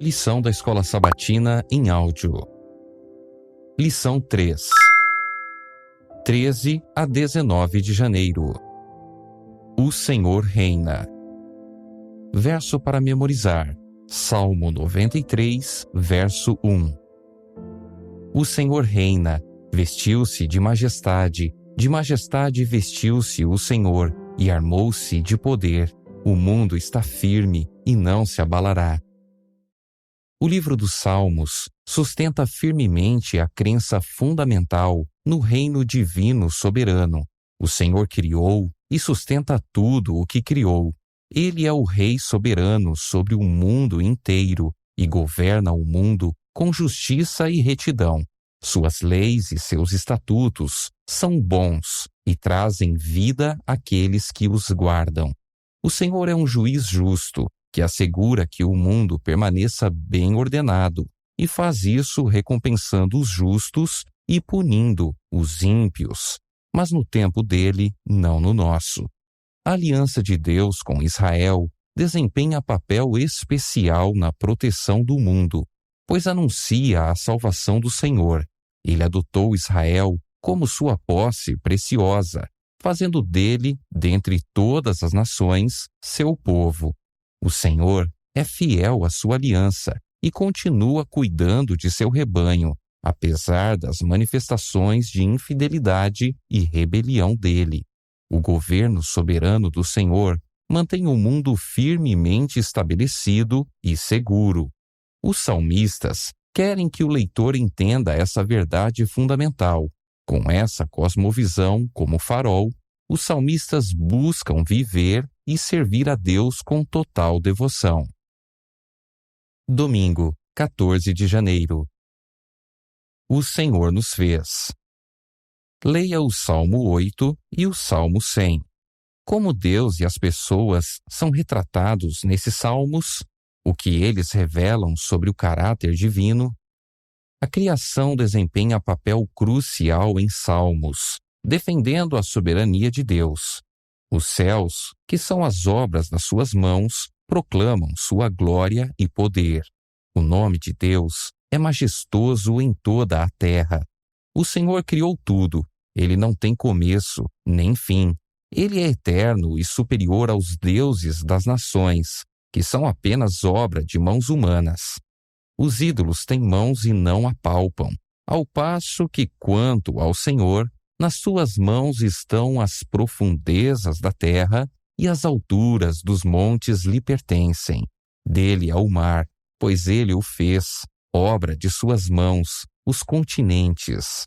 Lição da Escola Sabatina em áudio. Lição 3. 13 a 19 de janeiro. O Senhor reina. Verso para memorizar. Salmo 93, verso 1. O Senhor reina, vestiu-se de majestade vestiu-se o Senhor e armou-se de poder. O mundo está firme e não se abalará. O livro dos Salmos sustenta firmemente a crença fundamental no reino divino soberano. O Senhor criou e sustenta tudo o que criou. Ele é o Rei soberano sobre o mundo inteiro e governa o mundo com justiça e retidão. Suas leis e seus estatutos são bons e trazem vida àqueles que os guardam. O Senhor é um juiz justo, que assegura que o mundo permaneça bem ordenado, e faz isso recompensando os justos e punindo os ímpios, mas no tempo dele, não no nosso. A aliança de Deus com Israel desempenha papel especial na proteção do mundo, pois anuncia a salvação do Senhor. Ele adotou Israel como sua posse preciosa, fazendo dele, dentre todas as nações, seu povo. O Senhor é fiel à sua aliança e continua cuidando de seu rebanho, apesar das manifestações de infidelidade e rebelião dele. O governo soberano do Senhor mantém o mundo firmemente estabelecido e seguro. Os salmistas querem que o leitor entenda essa verdade fundamental. Com essa cosmovisão como farol, os salmistas buscam viver e servir a Deus com total devoção. Domingo, 14 de janeiro. O Senhor nos fez. Leia o Salmo 8 e o Salmo 100. Como Deus e as pessoas são retratados nesses salmos, o que eles revelam sobre o caráter divino. A criação desempenha papel crucial em salmos, defendendo a soberania de Deus. Os céus, que são as obras das suas mãos, proclamam sua glória e poder. O nome de Deus é majestoso em toda a terra. O Senhor criou tudo. Ele não tem começo, nem fim. Ele é eterno e superior aos deuses das nações, que são apenas obra de mãos humanas. Os ídolos têm mãos e não apalpam, ao passo que, quanto ao Senhor, nas suas mãos estão as profundezas da terra e as alturas dos montes lhe pertencem. Dele é o mar, pois ele o fez, obra de suas mãos, os continentes.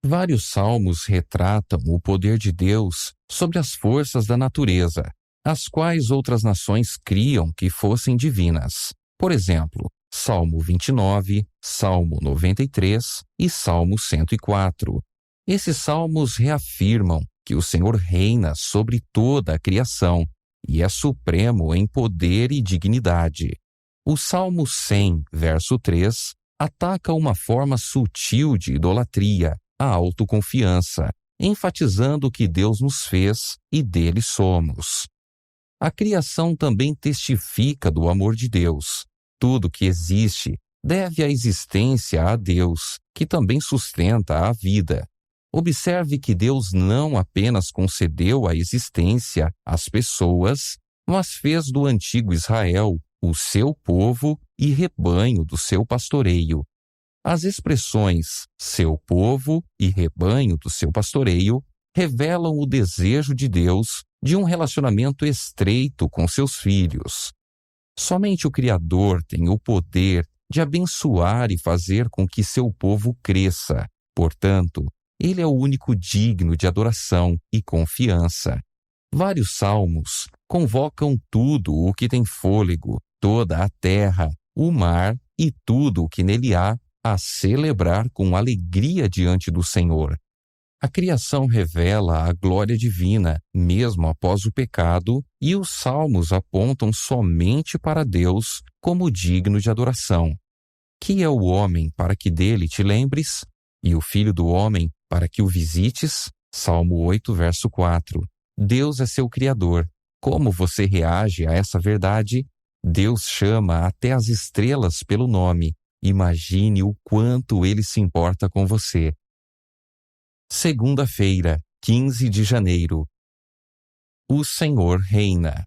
Vários salmos retratam o poder de Deus sobre as forças da natureza, as quais outras nações criam que fossem divinas. Por exemplo, Salmo 29, Salmo 93 e Salmo 104. Esses salmos reafirmam que o Senhor reina sobre toda a criação e é supremo em poder e dignidade. O Salmo 100, verso 3, ataca uma forma sutil de idolatria, a autoconfiança, enfatizando que Deus nos fez e dele somos. A criação também testifica do amor de Deus. Tudo que existe deve a existência a Deus, que também sustenta a vida. Observe que Deus não apenas concedeu a existência às pessoas, mas fez do antigo Israel o seu povo e rebanho do seu pastoreio. As expressões seu povo e rebanho do seu pastoreio revelam o desejo de Deus de um relacionamento estreito com seus filhos. Somente o Criador tem o poder de abençoar e fazer com que seu povo cresça. Portanto, ele é o único digno de adoração e confiança. Vários salmos convocam tudo o que tem fôlego, toda a terra, o mar e tudo o que nele há, a celebrar com alegria diante do Senhor. A criação revela a glória divina, mesmo após o pecado, e os salmos apontam somente para Deus como digno de adoração. Que é o homem para que dele te lembres? E o filho do homem para que o visites? Salmo 8, verso 4. Deus é seu Criador. Como você reage a essa verdade? Deus chama até as estrelas pelo nome. Imagine o quanto Ele se importa com você. Segunda-feira, 15 de janeiro. O Senhor reina.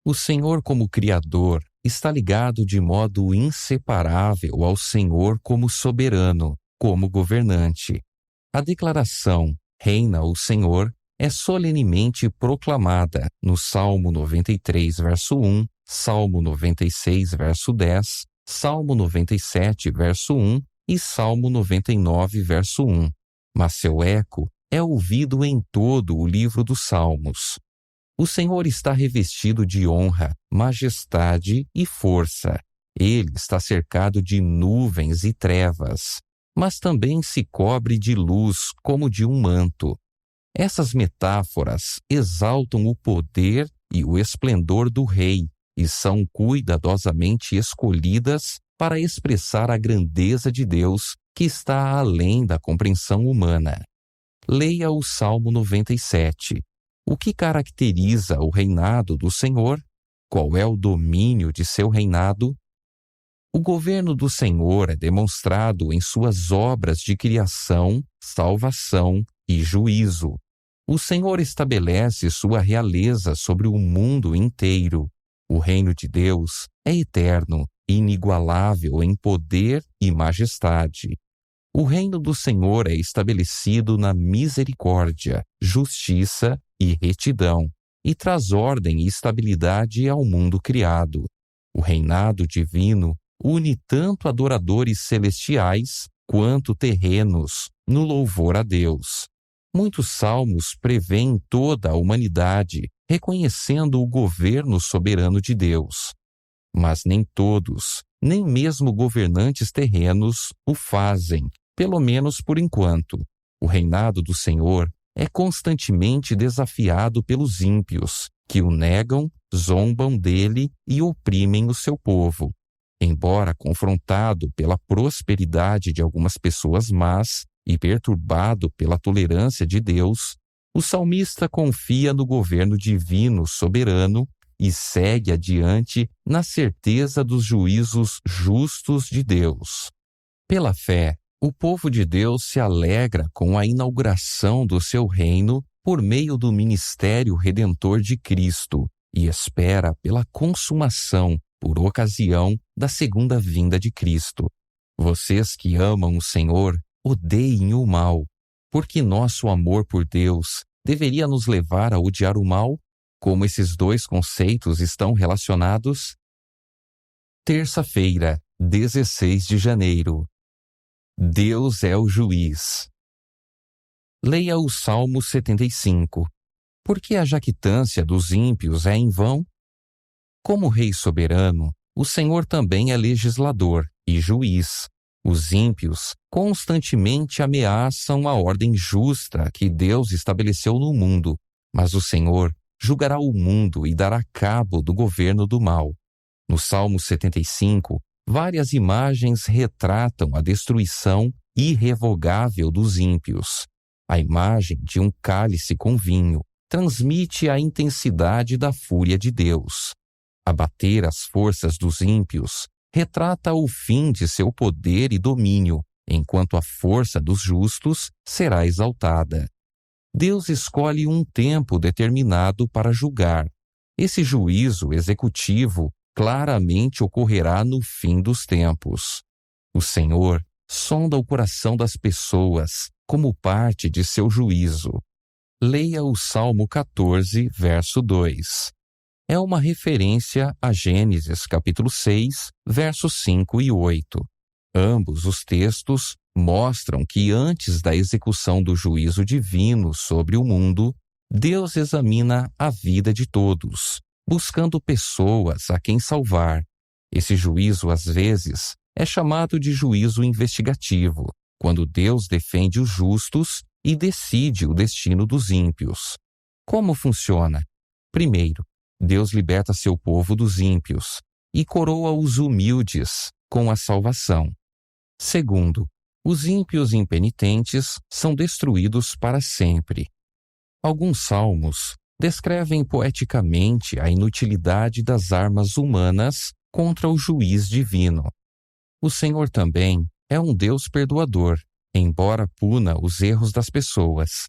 O Senhor, como Criador, está ligado de modo inseparável ao Senhor como soberano, como governante. A declaração "Reina o Senhor" é solenemente proclamada no Salmo 93, verso 1, Salmo 96, verso 10, Salmo 97, verso 1 e Salmo 99, verso 1. Mas seu eco é ouvido em todo o livro dos Salmos. O Senhor está revestido de honra, majestade e força. Ele está cercado de nuvens e trevas, mas também se cobre de luz como de um manto. Essas metáforas exaltam o poder e o esplendor do Rei e são cuidadosamente escolhidas para expressar a grandeza de Deus que está além da compreensão humana. Leia o Salmo 97. O que caracteriza o reinado do Senhor? Qual é o domínio de seu reinado? O governo do Senhor é demonstrado em suas obras de criação, salvação e juízo. O Senhor estabelece sua realeza sobre o mundo inteiro. O reino de Deus é eterno, inigualável em poder e majestade. O reino do Senhor é estabelecido na misericórdia, justiça e retidão, e traz ordem e estabilidade ao mundo criado. O reinado divino une tanto adoradores celestiais quanto terrenos no louvor a Deus. Muitos salmos prevêem toda a humanidade, reconhecendo o governo soberano de Deus. Mas nem todos, nem mesmo governantes terrenos, o fazem, pelo menos por enquanto. O reinado do Senhor é constantemente desafiado pelos ímpios, que o negam, zombam dele e oprimem o seu povo. Embora confrontado pela prosperidade de algumas pessoas más e perturbado pela tolerância de Deus, o salmista confia no governo divino soberano e segue adiante na certeza dos juízos justos de Deus. Pela fé, o povo de Deus se alegra com a inauguração do seu reino por meio do ministério redentor de Cristo e espera pela consumação por ocasião da segunda vinda de Cristo. Vocês que amam o Senhor, odeiem o mal, porque nosso amor por Deus deveria nos levar a odiar o mal? Como esses dois conceitos estão relacionados? Terça-feira, 16 de janeiro. Deus é o juiz. Leia o Salmo 75. Por que a jactância dos ímpios é em vão? Como Rei soberano, o Senhor também é legislador e juiz. Os ímpios constantemente ameaçam a ordem justa que Deus estabeleceu no mundo, mas o Senhor julgará o mundo e dará cabo do governo do mal. No Salmo 75, várias imagens retratam a destruição irrevogável dos ímpios. A imagem de um cálice com vinho transmite a intensidade da fúria de Deus. Abater as forças dos ímpios retrata o fim de seu poder e domínio, enquanto a força dos justos será exaltada. Deus escolhe um tempo determinado para julgar. Esse juízo executivo claramente ocorrerá no fim dos tempos. O Senhor sonda o coração das pessoas como parte de seu juízo. Leia o Salmo 14, verso 2. É uma referência a Gênesis capítulo 6, versos 5 e 8. Ambos os textos mostram que antes da execução do juízo divino sobre o mundo, Deus examina a vida de todos, buscando pessoas a quem salvar. Esse juízo, às vezes, é chamado de juízo investigativo, quando Deus defende os justos e decide o destino dos ímpios. Como funciona? Primeiro, Deus liberta seu povo dos ímpios e coroa os humildes com a salvação. Segundo, os ímpios impenitentes são destruídos para sempre. Alguns salmos descrevem poeticamente a inutilidade das armas humanas contra o juiz divino. O Senhor também é um Deus perdoador, embora puna os erros das pessoas.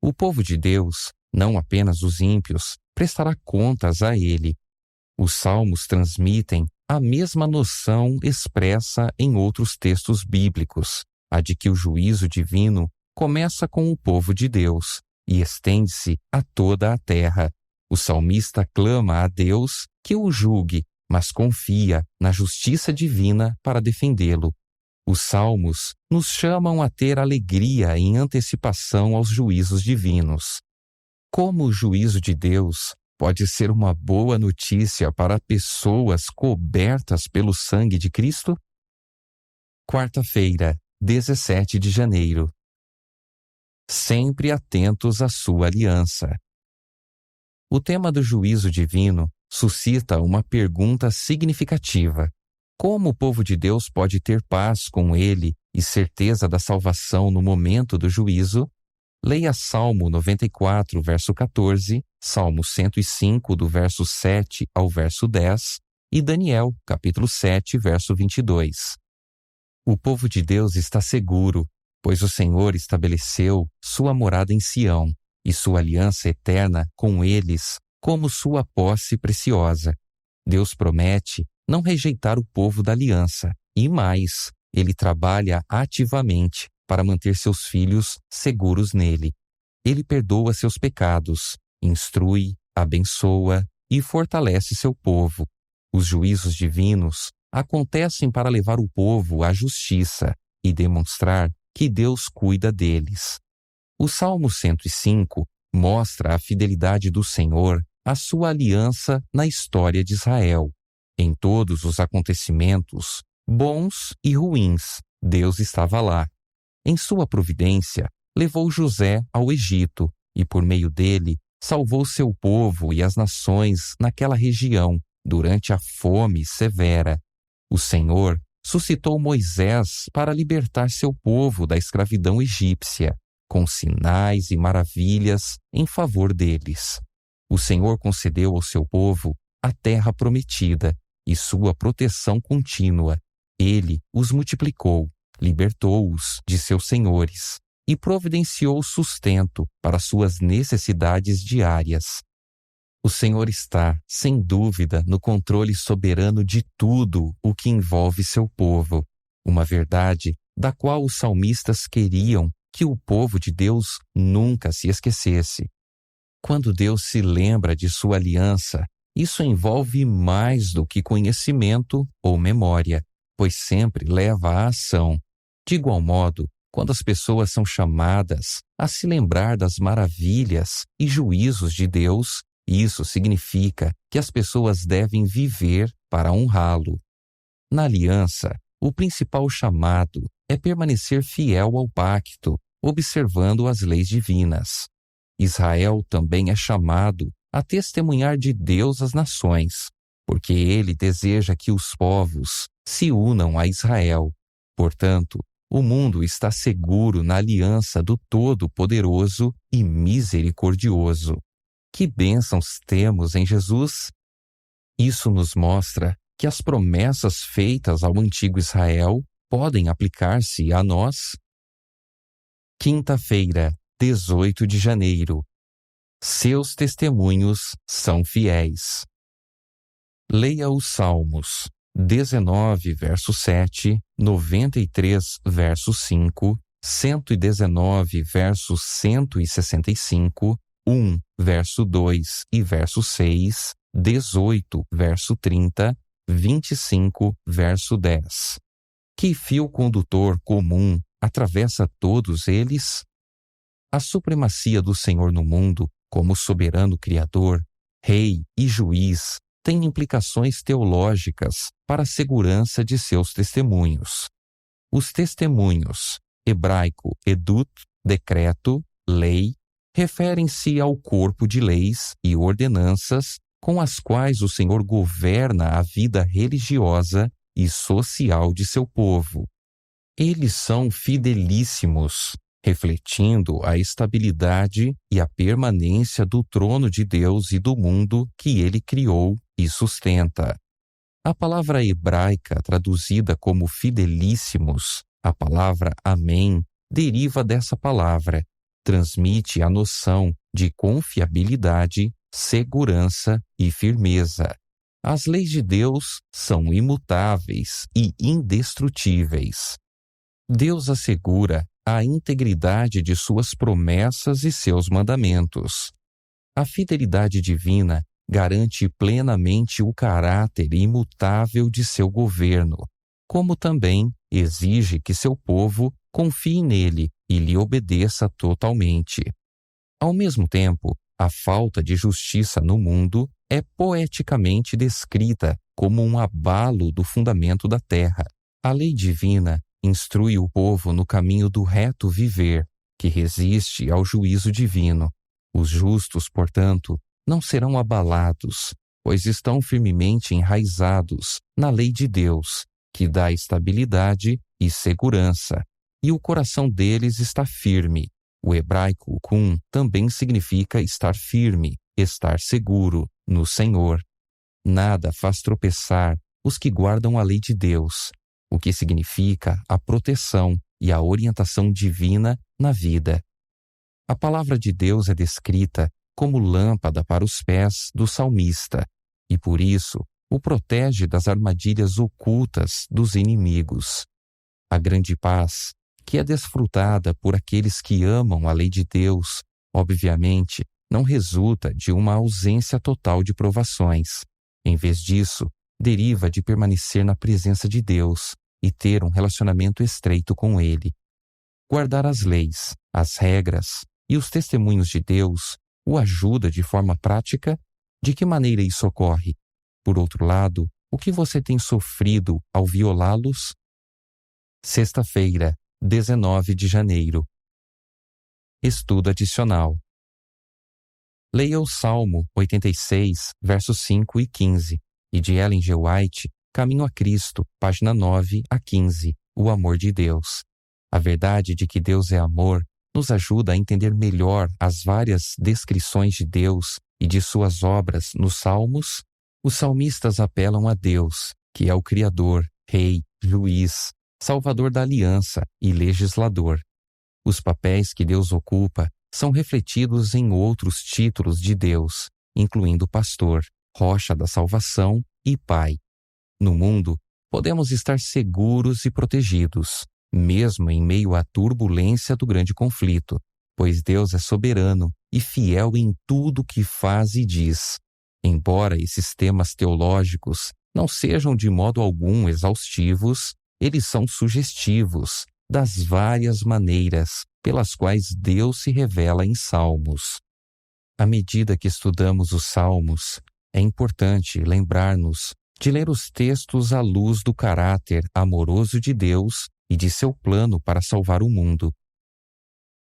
O povo de Deus, não apenas os ímpios, prestará contas a Ele. Os salmos transmitem a mesma noção expressa em outros textos bíblicos, a de que o juízo divino começa com o povo de Deus e estende-se a toda a terra. O salmista clama a Deus que o julgue, mas confia na justiça divina para defendê-lo. Os salmos nos chamam a ter alegria em antecipação aos juízos divinos. Como o juízo de Deus pode ser uma boa notícia para pessoas cobertas pelo sangue de Cristo? Quarta-feira, 17 de janeiro. Sempre atentos à sua aliança. O tema do juízo divino suscita uma pergunta significativa. Como o povo de Deus pode ter paz com Ele e certeza da salvação no momento do juízo? Leia Salmo 94, verso 14, Salmo 105, do verso 7 ao verso 10, e Daniel, capítulo 7, verso 22. O povo de Deus está seguro, pois o Senhor estabeleceu sua morada em Sião e sua aliança eterna com eles como sua posse preciosa. Deus promete não rejeitar o povo da aliança e mais, Ele trabalha ativamente para manter seus filhos seguros nele. Ele perdoa seus pecados, instrui, abençoa e fortalece seu povo. Os juízos divinos acontecem para levar o povo à justiça e demonstrar que Deus cuida deles. O Salmo 105 mostra a fidelidade do Senhor à sua aliança na história de Israel. Em todos os acontecimentos, bons e ruins, Deus estava lá. Em sua providência, levou José ao Egito e, por meio dele, salvou seu povo e as nações naquela região durante a fome severa. O Senhor suscitou Moisés para libertar seu povo da escravidão egípcia, com sinais e maravilhas em favor deles. O Senhor concedeu ao seu povo a terra prometida e sua proteção contínua. Ele os multiplicou, libertou-os de seus senhores e providenciou sustento para suas necessidades diárias. O Senhor está, sem dúvida, no controle soberano de tudo o que envolve seu povo, uma verdade da qual os salmistas queriam que o povo de Deus nunca se esquecesse. Quando Deus se lembra de sua aliança, isso envolve mais do que conhecimento ou memória, pois sempre leva à ação. De igual modo, quando as pessoas são chamadas a se lembrar das maravilhas e juízos de Deus, isso significa que as pessoas devem viver para honrá-lo. Na aliança, o principal chamado é permanecer fiel ao pacto, observando as leis divinas. Israel também é chamado a testemunhar de Deus às nações, porque ele deseja que os povos se unam a Israel. Portanto, o mundo está seguro na aliança do Todo-Poderoso e Misericordioso. Que bênçãos temos em Jesus! Isso nos mostra que as promessas feitas ao antigo Israel podem aplicar-se a nós. Quinta-feira, 18 de janeiro. Seus testemunhos são fiéis. Leia os Salmos 19, verso 7, 93, verso 5, 119, verso 165, 1, verso 2 e verso 6, 18, verso 30, 25, verso 10. Que fio condutor comum atravessa todos eles? A supremacia do Senhor no mundo, como soberano Criador, Rei e Juiz, tem implicações teológicas para a segurança de seus testemunhos. Os testemunhos, hebraico edut, decreto, lei, referem-se ao corpo de leis e ordenanças com as quais o Senhor governa a vida religiosa e social de seu povo. Eles são fidelíssimos, refletindo a estabilidade e a permanência do trono de Deus e do mundo que ele criou e sustenta. A palavra hebraica traduzida como fidelíssimos, a palavra amém, deriva dessa palavra. Transmite a noção de confiabilidade, segurança e firmeza. As leis de Deus são imutáveis e indestrutíveis. Deus assegura a integridade de suas promessas e seus mandamentos. A fidelidade divina garante plenamente o caráter imutável de seu governo, como também exige que seu povo confie nele e lhe obedeça totalmente. Ao mesmo tempo, a falta de justiça no mundo é poeticamente descrita como um abalo do fundamento da terra. A lei divina instrui o povo no caminho do reto viver, que resiste ao juízo divino. Os justos, portanto, não serão abalados, pois estão firmemente enraizados na lei de Deus, que dá estabilidade e segurança, e o coração deles está firme. O hebraico kun também significa estar firme, estar seguro no Senhor. Nada faz tropeçar os que guardam a lei de Deus, o que significa a proteção e a orientação divina na vida. A palavra de Deus é descrita como lâmpada para os pés do salmista, e por isso o protege das armadilhas ocultas dos inimigos. A grande paz, que é desfrutada por aqueles que amam a lei de Deus, obviamente, não resulta de uma ausência total de provações. Em vez disso, deriva de permanecer na presença de Deus e ter um relacionamento estreito com Ele. Guardar as leis, as regras e os testemunhos de Deus o ajuda de forma prática. De que maneira isso ocorre? Por outro lado, o que você tem sofrido ao violá-los? Sexta-feira, 19 de janeiro. Estudo adicional. Leia o Salmo 86, versos 5 e 15, e de Ellen G. White, Caminho a Cristo, página 9 a 15, O amor de Deus. A verdade de que Deus é amor nos ajuda a entender melhor as várias descrições de Deus e de suas obras nos Salmos. Os salmistas apelam a Deus, que é o Criador, Rei, Juiz, Salvador da aliança e legislador. Os papéis que Deus ocupa são refletidos em outros títulos de Deus, incluindo Pastor, Rocha da Salvação e Pai. No mundo, podemos estar seguros e protegidos, mesmo em meio à turbulência do grande conflito, pois Deus é soberano e fiel em tudo que faz e diz. Embora esses temas teológicos não sejam de modo algum exaustivos, eles são sugestivos das várias maneiras pelas quais Deus se revela em Salmos. À medida que estudamos os Salmos, é importante lembrar-nos de ler os textos à luz do caráter amoroso de Deus e de seu plano para salvar o mundo.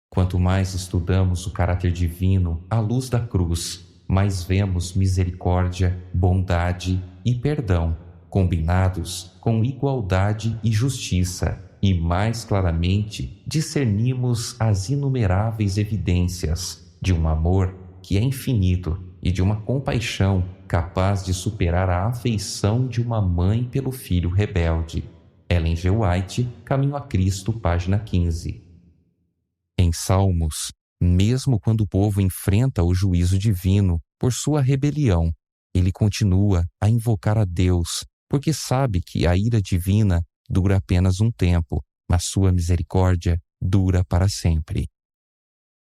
Quanto mais estudamos o caráter divino à luz da cruz, mais vemos misericórdia, bondade e perdão, combinados com igualdade e justiça, e mais claramente discernimos as inumeráveis evidências de um amor que é infinito e de uma compaixão capaz de superar a afeição de uma mãe pelo filho rebelde. Ellen G. White, Caminho a Cristo, página 15. Em Salmos, mesmo quando o povo enfrenta o juízo divino por sua rebelião, ele continua a invocar a Deus, porque sabe que a ira divina dura apenas um tempo, mas sua misericórdia dura para sempre.